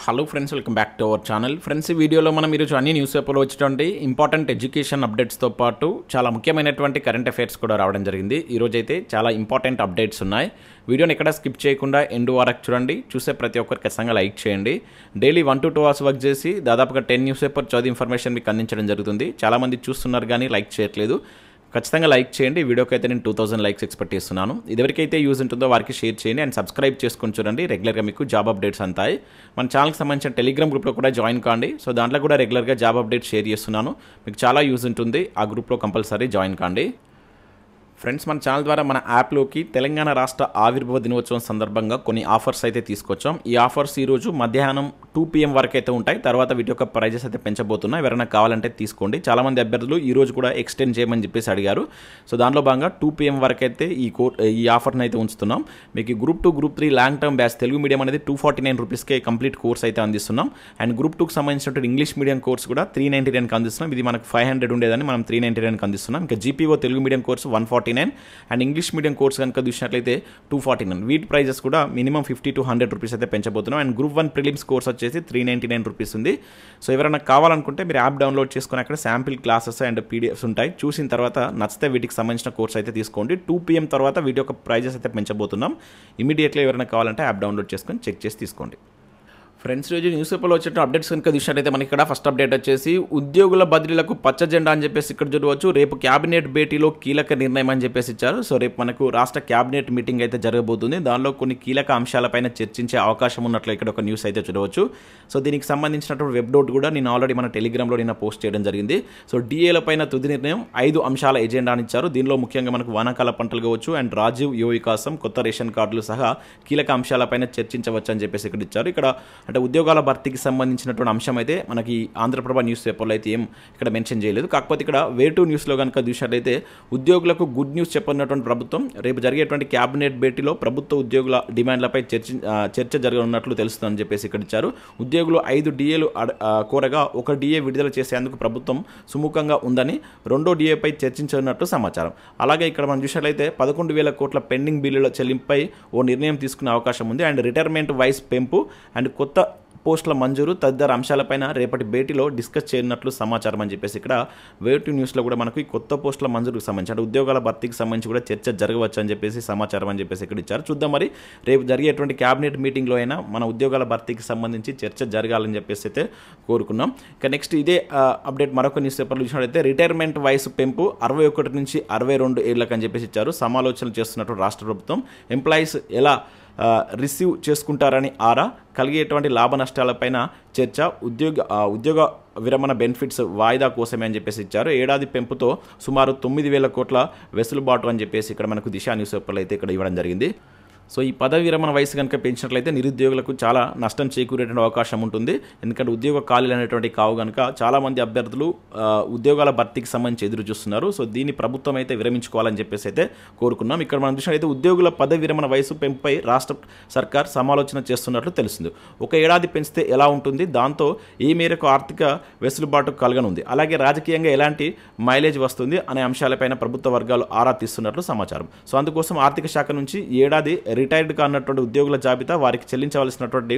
Hello friends, welcome back to our channel. Friends, ఈ వీడియోలో మనం ఈరోజు అన్ని న్యూస్ పేపర్లో వచ్చేటువంటి ఇంపార్టెంట్ ఎడ్యుకేషన్ అప్డేట్స్తో పాటు చాలా ముఖ్యమైనటువంటి కరెంట్ అఫైర్స్ కూడా రావడం జరిగింది. ఈరోజు అయితే చాలా ఇంపార్టెంట్ అప్డేట్స్ ఉన్నాయి. వీడియోని ఎక్కడ స్కిప్ చేయకుండా ఎండ్ వరకు చూడండి. చూసే ప్రతి ఒక్కరు ఖచ్చితంగా లైక్ చేయండి. డైలీ 1 to 2 hours వర్క్ చేసి దాదాపుగా 10 న్యూస్ పేపర్ చదివి ఇన్ఫర్మేషన్ మీకు అందించడం జరుగుతుంది. చాలామంది చూస్తున్నారు కానీ లైక్ చేయట్లేదు. ఖచ్చితంగా లైక్ చేయండి. ఈ వీడియోకి అయితే నేను 2000 లైక్స్ ఎక్స్పెక్ట్ చేస్తున్నాను. ఎవరికైతే యూజ్ ఉంటుందో వారికి షేర్ చేయండి అండ్ సబ్స్క్రైబ్ చేసుకొని చూడండి. రెగ్యులర్గా మీకు జాబ్ అప్డేట్స్ అంతాయి. మన ఛానల్కి సంబంధించిన టెలిగ్రామ్ గ్రూప్లో కూడా జాయిన్ కాండి. సో దాంట్లో కూడా రెగ్యులర్గా జాబ్ అప్డేట్స్ షేర్ చేస్తున్నాను. మీకు చాలా యూజ్ ఉంటుంది. ఆ గ్రూప్లో కంపల్సరీ జాయిన్ కాండి. ఫ్రెండ్స్, మన ఛానల్ ద్వారా మన యాప్లోకి తెలంగాణ రాష్ట్ర ఆవిర్భావ దినోత్సవం సందర్భంగా కొన్ని ఆఫర్స్ అయితే తీసుకొచ్చాం. ఈ ఆఫర్స్ ఈరోజు మధ్యాహ్నం 2 PM వరకు అయితే ఉంటాయి. తర్వాత వీటి యొక్క ప్రైజెస్ అయితే పెంచబోతున్నాయి. ఎవరైనా కావాలంటే తీసుకోండి. చాలామంది అభ్యర్థులు ఈ రోజు కూడా ఎక్స్టెండ్ చేయమని చెప్పేసి అడిగారు. సో దానిలో భాగంగా 2 PM వరకు అయితే ఈ ఆఫర్ని అయితే ఉంచుతున్నాం. మీకు group 2, group 3 long term batch Telugu medium అనేది 249 రూపీస్కే కంప్లీట్ కోర్స్ అయితే అందిస్తున్నాం. అండ్ గ్రూప్ 2కి సంబంధించినటువంటి ఇంగ్లీష్ మీడియం కోర్స్ కూడా 399కి అందిస్తున్నాం. ఇది మనకు 500 ఉండేదని మనం 399కి అందిస్తున్నాం. ఇంకా GPO Telugu medium course 149 and English medium course కనుక చూసినట్లయితే 249. వీటి ప్రైజెస్ కూడా మినిమం 50 to 100 రూపీస్ అయితే పెంచబోతున్నాం. అండ్ గ్రూప్ 1 ప్రిలిమ్స్ కోర్స్ వచ్చేసి 399 రూపీస్ ఉంది. సో ఎవరైనా కావాలనుకుంటే మీరు యాప్ డౌన్లోడ్ చేసుకుని అక్కడ శాంపిల్ క్లాసెస్ అండ్ పీడిఎఫ్స్ ఉంటాయి. చూసిన తర్వాత నచ్చితే వీటికి సంబంధించిన కోర్స్ అయితే తీసుకోండి. 2 PM తర్వాత వీటి యొక్క ప్రైజెస్ అయితే పెంచబోతున్నాం. ఇమీడియట్లీ ఎవరైనా కావాలంటే యాప్ డౌన్లోడ్ చేసుకొని చెక్ చేసి తీసుకోండి. ఫ్రెండ్స్, రోజు న్యూస్ పేపర్లో వచ్చే అప్డేట్స్ కనుక చూసినట్టయితే మనకి ఇక్కడ ఫస్ట్ అప్డేట్ వచ్చేసి ఉద్యోగుల బదిలీలకు పచ్చ జెండా అని చెప్పేసి ఇక్కడ చూడవచ్చు. రేపు క్యాబినెట్ భేటీలో కీలక నిర్ణయం అని చెప్పేసి ఇచ్చారు. సో రేపు మనకు రాష్ట్ర క్యాబినెట్ మీటింగ్ అయితే జరగబోతుంది. దానిలో కొన్ని కీలక అంశాలపైన చర్చించే అవకాశం ఉన్నట్లు ఇక్కడ ఒక న్యూస్ అయితే చూడవచ్చు. సో దీనికి సంబంధించినటువంటి వెబ్ నోట్ కూడా నేను ఆల్రెడీ మన టెలిగ్రామ్లో నిన్న పోస్ట్ చేయడం జరిగింది. సో డిఏల పైన తుది నిర్ణయం 5 అంశాల ఎజెండాని ఇచ్చారు. దీనిలో ముఖ్యంగా మనకు వానాకాల పంటలు కావచ్చు అండ్ రాజీవ్ యువ వికాసం, కొత్త రేషన్ కార్డులు సహా కీలక అంశాలపైన చర్చించవచ్చు అని చెప్పేసి ఇక్కడ ఇచ్చారు. ఇక్కడ అంటే ఉద్యోగాల భర్తీకి సంబంధించినటువంటి అంశం అయితే మనకి ఆంధ్రప్రభ న్యూస్ పేపర్లో అయితే ఏం ఇక్కడ మెన్షన్ చేయలేదు. కాకపోతే ఇక్కడ వే2 న్యూస్లో కనుక చూసినట్లయితే ఉద్యోగులకు గుడ్ న్యూస్ చెప్పనున్నటువంటి ప్రభుత్వం రేపు జరిగేటువంటి క్యాబినెట్ భేటీలో ప్రభుత్వ ఉద్యోగుల డిమాండ్లపై చర్చ జరగనున్నట్లు తెలుస్తుందని చెప్పేసి ఇక్కడ ఇచ్చారు. ఉద్యోగులు 5 DAలు కోరగా 1 DA విడుదల చేసేందుకు ప్రభుత్వం సుముఖంగా ఉందని 2వ DAపై చర్చించనున్నట్టు సమాచారం. అలాగే ఇక్కడ మనం చూసినట్లయితే 11,000 కోట్ల పెండింగ్ బిల్లుల చెల్లింపుపై ఓ నిర్ణయం తీసుకునే అవకాశం ఉంది. అండ్ రిటైర్మెంట్ వయసు పెంపు అండ్ కొత్త పోస్టుల మంజూరు తదితర అంశాలపైన రేపటి భేటీలో డిస్కస్ చేయనున్నట్లు సమాచారం అని చెప్పేసి ఇక్కడ వే2 న్యూస్లో కూడా మనకు ఈ కొత్త పోస్టుల మంజూరుకు సంబంధించి అంటే ఉద్యోగాల భర్తీకి సంబంధించి కూడా చర్చ జరగవచ్చు అని చెప్పేసి సమాచారం అని చెప్పేసి ఇక్కడ ఇచ్చారు. చూద్దాం మరి రేపు జరిగేటువంటి క్యాబినెట్ మీటింగ్లో అయినా మన ఉద్యోగాల భర్తీకి సంబంధించి చర్చ జరగాలని చెప్పేసి అయితే కోరుకున్నాం. ఇక నెక్స్ట్ ఇదే అప్డేట్ మరొక న్యూస్ పేపర్లో చూసినట్లయితే రిటైర్మెంట్ వయసు పెంపు 61 నుంచి 62 ఏళ్ళకి అని చెప్పేసి ఇచ్చారు. సమాలోచనలు చేస్తున్నట్టు రాష్ట్ర ప్రభుత్వం ఎంప్లాయీస్ ఎలా రిసీవ్ చేసుకుంటారని ఆరా, కలిగేటువంటి లాభ నష్టాలపైన చర్చ, ఉద్యోగ విరమణ బెనిఫిట్స్ వాయిదా కోసమే అని చెప్పేసి ఇచ్చారు. ఏడాది పెంపుతో సుమారు 9,000 కోట్ల వెసులుబాటు అని చెప్పేసి ఇక్కడ మనకు దిశ న్యూస్ పేపర్లో అయితే ఇక్కడ ఇవ్వడం జరిగింది. సో ఈ పదవి విరమణ వయసు కనుక పెంచినట్లయితే నిరుద్యోగులకు చాలా నష్టం చేకూరేటువంటి అవకాశం ఉంటుంది. ఎందుకంటే ఉద్యోగ ఖాళీలు అనేటువంటి కావు కనుక చాలామంది అభ్యర్థులు ఉద్యోగాల భర్తీకి సంబంధించి ఎదురు చూస్తున్నారు. సో దీన్ని ప్రభుత్వం అయితే విరమించుకోవాలని చెప్పేసి అయితే కోరుకున్నాం. ఇక్కడ మనం చూసినట్లయితే ఉద్యోగుల పదవి విరమణ వయసు పెంపుపై రాష్ట్ర సర్కార్ సమాలోచన చేస్తున్నట్లు తెలుస్తుంది. 1 ఏడాది పెంచితే ఎలా ఉంటుంది, దాంతో ఏ మేరకు ఆర్థిక వెసులుబాటు కలగనుంది, అలాగే రాజకీయంగా ఎలాంటి మైలేజ్ వస్తుంది అనే అంశాలపైన ప్రభుత్వ వర్గాలు ఆరా తీస్తున్నట్లు సమాచారం. సో అందుకోసం ఆర్థిక శాఖ నుంచి ఏడాది రిటైర్డ్ కానటువంటి ఉద్యోగుల జాబితా, వారికి చెల్లించవలసినటువంటి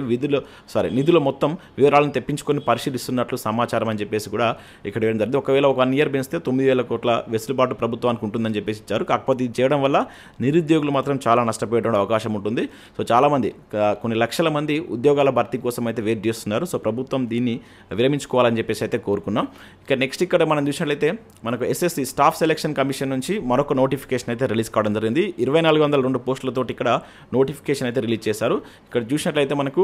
నిధుల మొత్తం వివరాలను తెప్పించుకొని పరిశీలిస్తున్నట్లు సమాచారం అని చెప్పేసి కూడా ఇక్కడ ఏం జరిగింది. ఒకవేళ 1 year పెంచితే 9,000 కోట్ల వెసులుబాటు ప్రభుత్వానికి ఉంటుందని చెప్పేసి ఇచ్చారు. కాకపోతే ఇది చేయడం వల్ల నిరుద్యోగులు మాత్రం చాలా నష్టపోయేటువంటి అవకాశం ఉంటుంది. సో చాలామంది కొన్ని లక్షల మంది ఉద్యోగాల భర్తీ కోసం అయితే వెయిట్ చేస్తున్నారు. సో ప్రభుత్వం దీన్ని విరమించుకోవాలని చెప్పేసి అయితే కోరుకున్నాం. ఇక నెక్స్ట్ ఇక్కడ మనం చూసినట్లయితే మనకు SSC స్టాఫ్ సెలక్షన్ కమిషన్ నుంచి మరొక నోటిఫికేషన్ అయితే రిలీజ్ కావడం జరిగింది. 2,402 పోస్టులతోటి ఇక్కడ నోటిఫికేషన్ అయితే రిలీజ్ చేశారు. ఇక్కడ చూసినట్లయితే మనకు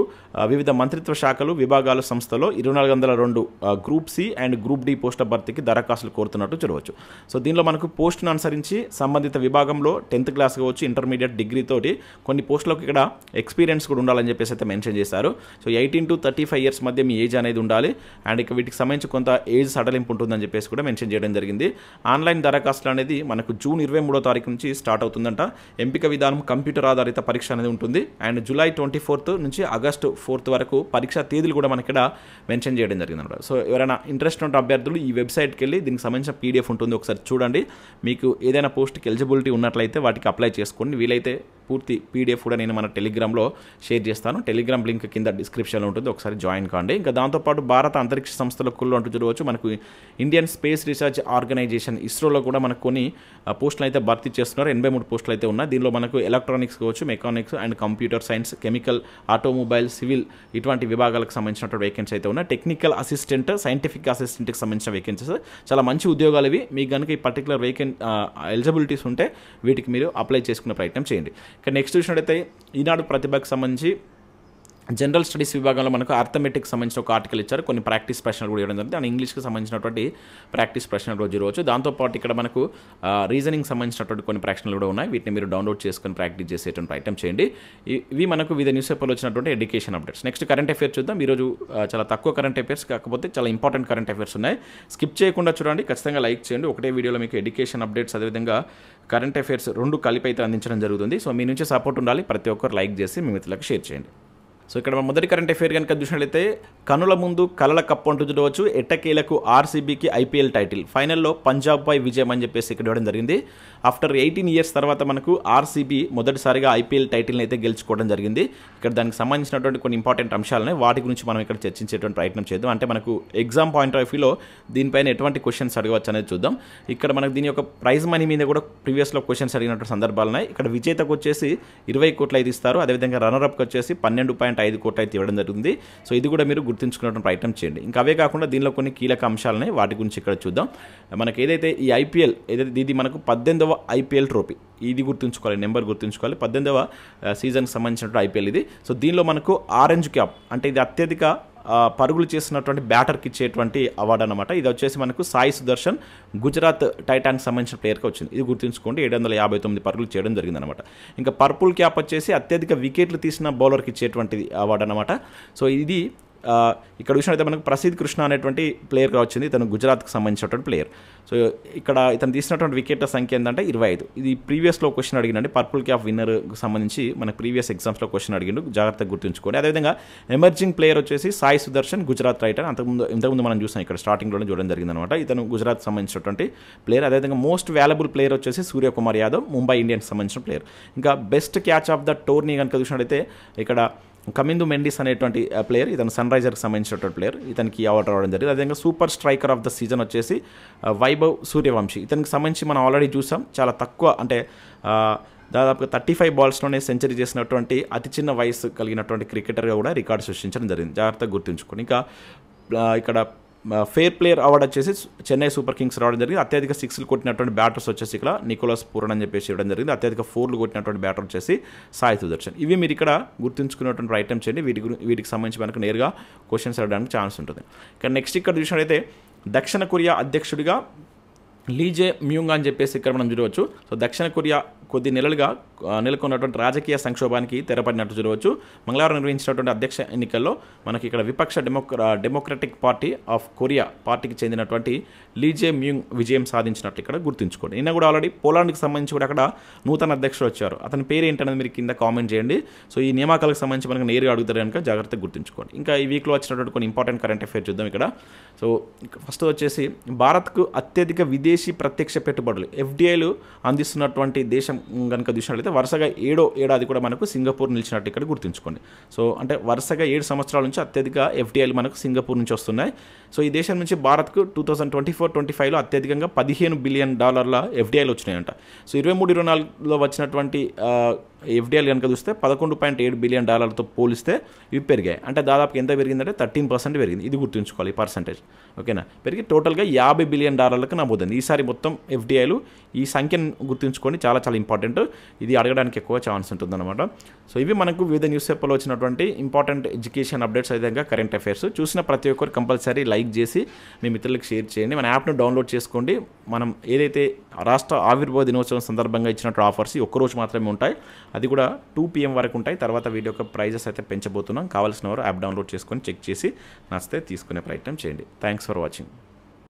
వివిధ మంత్రిత్వ శాఖలు, విభాగాల సంస్థలో 2,402 group C and group D పోస్టుల భర్తీకి దరఖాస్తులు కోరుతున్నట్టు చూడవచ్చు. సో దీనిలో మనకు పోస్టును అనుసరించి సంబంధిత విభాగంలో 10th క్లాస్ కావచ్చు, ఇంటర్మీడియట్, డిగ్రీ తోటి కొన్ని పోస్టులకు ఇక్కడ ఎక్స్పీరియన్స్ కూడా ఉండాలని చెప్పేసి అయితే మెన్షన్ చేశారు. సో 18 to 35 years మధ్య మీ ఏజ్ అనేది ఉండాలి. అండ్ ఇక వీటికి సంబంధించి కొంత ఏజ్ సడలింపు ఉంటుందని చెప్పేసి కూడా మెన్షన్ చేయడం జరిగింది. ఆన్లైన్ దరఖాస్తులు అనేది మనకు జూన్ 23వ తారీఖు నుంచి స్టార్ట్ అవుతుందంట. ఎంపిక విధానం కంప్యూటర్ ఆధారిత పరీక్ష అనేది ఉంటుంది. అండ్ జూలై 24th నుంచి ఆగస్టు 4th వరకు పరీక్ష తేదీలు కూడా మనకి ఇక్కడ మెన్షన్ చేయడం జరిగింది అనమాట. సో ఎవరైనా ఇంట్రెస్ట్ ఉన్న అభ్యర్థులు ఈ వెబ్సైట్కి వెళ్ళి దీనికి సంబంధించిన PDF ఉంటుంది, ఒకసారి చూడండి. మీకు ఏదైనా పోస్ట్కి ఎలిజిబిలిటీ ఉన్నట్లయితే వాటికి అప్లై చేసుకోండి. వీలైతే పూర్తి పీడిఎఫ్ కూడా నేను మన టెలిగ్రామ్లో షేర్ చేస్తాను. టెలిగ్రామ్ లింక్ కింద డిస్క్రిప్షన్లో ఉంటుంది, ఒకసారి జాయిన్ కాండి. ఇంకా దాంతోపాటు భారత అంతరిక్ష సంస్థలో కుళ్ళు అంటూ చూడవచ్చు. మనకు ఇండియన్ స్పేస్ రీసెర్చ్ ఆర్గనైజేషన్ ఇస్రోలో కూడా మనకు కొన్ని పోస్టులు అయితే భర్తీ చేస్తున్నారు. 83 పోస్టులు అయితే ఉన్నాయి. దీనిలో మనకు ఎలక్ట్రానిక్స్ కావచ్చు, mechanics and computer science, chemical, automobile, civil ఇటువంటి విభాగాలకు సంబంధించినటువంటి వేకెన్సీ అయితే ఉన్నాయి. టెక్నికల్ అసిస్టెంట్, సైంటిఫిక్ అసిస్టెంట్కి సంబంధించిన వేకెన్సీస్, చాలా మంచి ఉద్యోగాలు ఇవి. మీకు కనుక ఈ పర్టికులర్ ఎలిజిబిలిటీస్ ఉంటే వీటికి మీరు అప్లై చేసుకునే ప్రయత్నం చేయండి. ఇక నెక్స్ట్ చూసినట్టయితే ఈనాడు ప్రతిభకు సంబంధించి జనరల్ స్టడీస్ విభాగంలో మనకు అర్థమెటిక్స్ సంబంధించిన ఒక ఆర్టికల్ ఇచ్చారు. కొన్ని ప్రాక్టీస్ ప్రశ్నలు కూడా ఇవ్వడం జరిగింది. అండ్ ఇంగ్లీష్కి సంబంధించినటువంటి ప్రాక్టీస్ ప్రశ్నలు కూడా చూడవచ్చు. దాంతోపాటు ఇక్కడ మనకు రీజనింగ్ సంబంధించినటువంటి కొన్ని ప్రశ్నలు కూడా ఉన్నాయి. వీటిని మీరు డౌన్లోడ్ చేసుకొని ప్రాక్టీస్ చేసేటువంటి ప్రయత్నం చేయండి. ఇవి మనకు వివిధ న్యూస్ పేపర్లో వచ్చినటువంటి education updates. Next current affairs చూద్దాం. ఈరోజు చాలా తక్కువ కరెంట్ అఫేర్స్, కాకపోతే చాలా ఇంపార్టెంట్ కరెంట్ అఫేర్స్ ఉన్నాయి. స్కిప్ చేయకుండా చూడండి, ఖచ్చితంగా లైక్ చేయండి. ఒకటే వీడియోలో మీకు ఎడ్యుకేషన్ అప్డేట్స్ అదేవిధంగా కరెంట్ అఫేర్స్ రెండు కలిపి అయితే అందించడం జరుగుతుంది. సో మీ నుంచి సపోర్ట్ ఉండాలి. ప్రతి ఒక్కరు లైక్ చేసి మీ మిత్రులకు షేర్ చేయండి. సో ఇక్కడ మన మొదటి కరెంట్ అఫేర్ కనుక చూసినట్లయితే కనుల ముందు కలల కప్పు అంటూ చూడవచ్చు. ఎట్టకేలకు ఆర్సీబీకి ఐపీఎల్ టైటిల్, ఫైనల్లో పంజాబ్పై విజయం అని చెప్పేసి ఇక్కడ ఇవ్వడం జరిగింది. ఆఫ్టర్ 18 years తర్వాత మనకు ఆర్సీబీ మొదటిసారిగా ఐపీఎల్ టైటిల్ని అయితే గెలుచుకోవడం జరిగింది. ఇక్కడ దానికి సంబంధించినటువంటి కొన్ని ఇంపార్టెంట్ అంశాలని వాటి గురించి మనం ఇక్కడ చర్చించేటువంటి ప్రయత్నం చేద్దాం. అంటే మనకు ఎగ్జామ్ పాయింట్ ఆఫ్ వ్యూలో దీనిపైన ఎటువంటి క్వశ్చన్స్ అడగవచ్చు అనేది చూద్దాం. ఇక్కడ మనకు దీని యొక్క ప్రైజ్ మనీ మీద కూడా ప్రీవియస్లో క్వశ్చన్స్ అడిగినటువంటి సందర్భాలు ఉన్నాయి. ఇక్కడ విజేతకు వచ్చేసి 20 కోట్లు అయితే ఇస్తారు. అదేవిధంగా రన్నర్అప్కి వచ్చేసి 12.5 కోట్లు అయితే ఇవ్వడం జరుగుతుంది. సో ఇది కూడా మీరు గుర్తుంచుకున్నటువంటి ప్రయత్నం చేయండి. ఇంకా అవే కాకుండా దీనిలో కొన్ని కీలక అంశాలని వాటి గురించి ఇక్కడ చూద్దాం. మనకి ఏదైతే ఈ ఐపీఎల్ ఇది మనకు 18వ ఐపీఎల్ ట్రోఫీ, ఇది గుర్తుంచుకోవాలి, నెంబర్ గుర్తుంచుకోవాలి. 18వ సీజన్కి సంబంధించినటువంటి ఐపీఎల్ ఇది. సో దీనిలో మనకు ఆరెంజ్ క్యాప్ అంటే ఇది అత్యధిక పరుగులు చేసినటువంటి బ్యాటర్కి ఇచ్చేటువంటి అవార్డు అనమాట. ఇది వచ్చేసి మనకు సాయి సుదర్శన్ గుజరాత్ టైటాన్కి సంబంధించిన ప్లేయర్కి వచ్చింది. ఇది గుర్తుంచుకోండి. 759 పరుగులు చేయడం జరిగిందనమాట. ఇంకా పర్పుల్ క్యాప్ వచ్చేసి అత్యధిక వికెట్లు తీసిన బౌలర్కి ఇచ్చేటువంటిది అవార్డు అనమాట. సో ఇది ఇక్కడ చూసినట్లయితే మనకు ప్రసిద్ధ్ కృష్ణ అనేటువంటి ప్లేయర్గా వచ్చింది. ఇతను గుజరాత్కి సంబంధించినటువంటి ప్లేయర్. సో ఇక్కడ ఇతను తీసినటువంటి వికెట్ల సంఖ్య ఏంటంటే 25. ఇది ప్రీవియస్లో క్వశ్చన్ అడిగినండి. పర్పుల్ క్యాప్ విన్నర్కి సంబంధించి మనకు ప్రీవియస్ ఎగ్జామ్స్లో క్వశ్చన్ అడిగిండు, జాగ్రత్తగా గుర్తుంచుకోండి. అదేవిధంగా ఎమర్జింగ్ ప్లేయర్ వచ్చేసి సాయి సుదర్శన్ గుజరాత్ టైటన్. ఇంతకుముందు మనం చూసాం, ఇక్కడ స్టార్టింగ్లోనే చూడడం జరిగిందనమాట. ఇతను గుజరాత్కి సంబంధించినటువంటి ప్లేయర్. అదేవిధంగా మోస్ట్ వాల్యుబుల్ ప్లేయర్ వచ్చేసి సూర్యకుమార్ యాదవ్, ముంబై ఇండియన్స్కి సంబంధించిన ప్లేయర్. ఇంకా best catch of the tourney కనుక చూసినట్లయితే ఇక్కడ కమిందు మెండిస్ అనేటువంటి ప్లేయర్, ఇతను సన్ రైజర్కి సంబంధించినటువంటి ప్లేయర్, ఇతనికి అవార్డు రావడం జరిగింది. అదేవిధంగా super striker of the season వచ్చేసి వైభవ్ సూర్యవంశీ. ఇతనికి సంబంధించి మనం ఆల్రెడీ చూసాం, చాలా తక్కువ అంటే దాదాపుగా 35 బాల్స్లోనే సెంచరీ చేసినటువంటి అతి చిన్న వయసు కలిగినటువంటి క్రికెటర్గా కూడా రికార్డు సృష్టించడం జరిగింది. జాగ్రత్తగా గుర్తుంచుకోండి. ఇంకా ఇక్కడ ఫెయిర్ ప్లేయర్ అవార్డు వచ్చేసి చెన్నై సూపర్ కింగ్స్ రావడం జరిగింది. అత్యధిక 6లు కొట్టినటువంటి బ్యాటర్స్ వచ్చేసి ఇక్కడ నికోలస్ పూరన్ అని చెప్పేసి ఇవ్వడం జరిగింది. అత్యధిక 4లు కొట్టినటువంటి బ్యాటర్ వచ్చేసి సాయి సుదర్శన్. ఇవి మీరు ఇక్కడ గుర్తుంచుకున్నటువంటి ఐటమ్ చేయండి. వీటికి సంబంధించి మనకు నేరుగా క్వశ్చన్స్ అడగడానికి ఛాన్స్ ఉంటుంది. ఇక నెక్స్ట్ ఇక్కడ చూసినట్లయితే దక్షిణ కొరియా అధ్యక్షుడిగా లీజే మ్యూంగ్ అని చెప్పేసి ఇక్కడ మనం చూడవచ్చు. సో దక్షిణ కొరియా కొద్ది నెలలుగా నెలకొన్నటువంటి రాజకీయ సంక్షోభానికి తెరపడినట్టు చూడవచ్చు. మంగళవారం నిర్వహించినటువంటి అధ్యక్ష ఎన్నికల్లో మనకి ఇక్కడ విపక్ష డెమోక్రటిక్ పార్టీ ఆఫ్ కొరియా పార్టీకి చెందినటువంటి లీజే మ్యూంగ్ విజయం సాధించినట్టు ఇక్కడ గుర్తుంచుకోండి. నిన్న కూడా ఆల్రెడీ పోలాండ్కి సంబంధించి కూడా అక్కడ నూతన అధ్యక్షుడు వచ్చారు. అతని పేరు ఏంటనేది మీరు కింద కామెంట్ చేయండి. సో ఈ నియామకాలకు సంబంధించి మనకు నేరుగా అడుగుతారు కనుక జాగ్రత్తగా గుర్తుంచుకోండి. ఇంకా ఈ వీక్లో వచ్చినటువంటి కొన్ని ఇంపార్టెంట్ కరెంట్ అఫేర్ చూద్దాం ఇక్కడ. సో ఫస్ట్ వచ్చేసి భారత్కు అత్యధిక విదేశీ ప్రత్యక్ష పెట్టుబడులు ఎఫ్డిఐలు అందిస్తున్నటువంటి దేశం కనుక చూసినట్లయితే వరుసగా 7వ ఏడాది కూడా మనకు సింగపూర్ నిలిచినట్టు ఇక్కడ గుర్తుంచుకోండి. సో అంటే వరుసగా 7 సంవత్సరాల నుంచి అత్యధిక ఎఫ్డిఐలు మనకు సింగపూర్ నుంచి వస్తున్నాయి. సో ఈ దేశం నుంచి భారత్కు 2024-25లో అత్యధికంగా $15 బిలియన్ ఎఫ్డిఐలు వచ్చినాయంట. సో 23-24లో వచ్చినటువంటి ఎఫ్డిఐలు కనుక చూస్తే $11.7 బిలియన్ పోలిస్తే ఇవి పెరిగాయి. అంటే దాదాపు ఎంత పెరిగిందంటే 13% పెరిగింది. ఇది గుర్తుంచుకోవాలి ఈ పర్సంటేజ్. ఓకేనా, పెరిగి టోటల్గా $50 బిలియన్ నమోదైంది ఈసారి మొత్తం ఎఫ్డిఐలు. ఈ సంఖ్యను గుర్తుంచుకొని చాలా చాలా ఇంపార్టెంట్. ఇది అడగడానికి ఎక్కువ ఛాన్స్ ఉంటుందన్నమాట. సో ఇవి మనకు వివిధ న్యూస్ పేపర్లో వచ్చినటువంటి ఇంపార్టెంట్ ఎడ్యుకేషన్ అప్డేట్స్, అదేవిధంగా కరెంట్ అఫైర్స్. చూసిన ప్రతి ఒక్కరు కంపల్సరీ లైక్ చేసి మీ మిత్రులకు షేర్ చేయండి. మన యాప్ను డౌన్లోడ్ చేసుకోండి. మనం ఏదైతే రాష్ట్ర ఆవిర్భావ దినోత్సవం సందర్భంగా ఇచ్చినట్టు ఆఫర్స్ ఒక్కరోజు మాత్రమే ఉంటాయి. అది కూడా 2 PM వరకు ఉంటాయి. తర్వాత వీడియో యొక్క ప్రైజెస్ అయితే పెంచబోతున్నాం. కావాల్సిన వారు యాప్ డౌన్లోడ్ చేసుకొని చెక్ చేసి నచ్చితే తీసుకునే ప్రయత్నం చేయండి. Thanks for watching.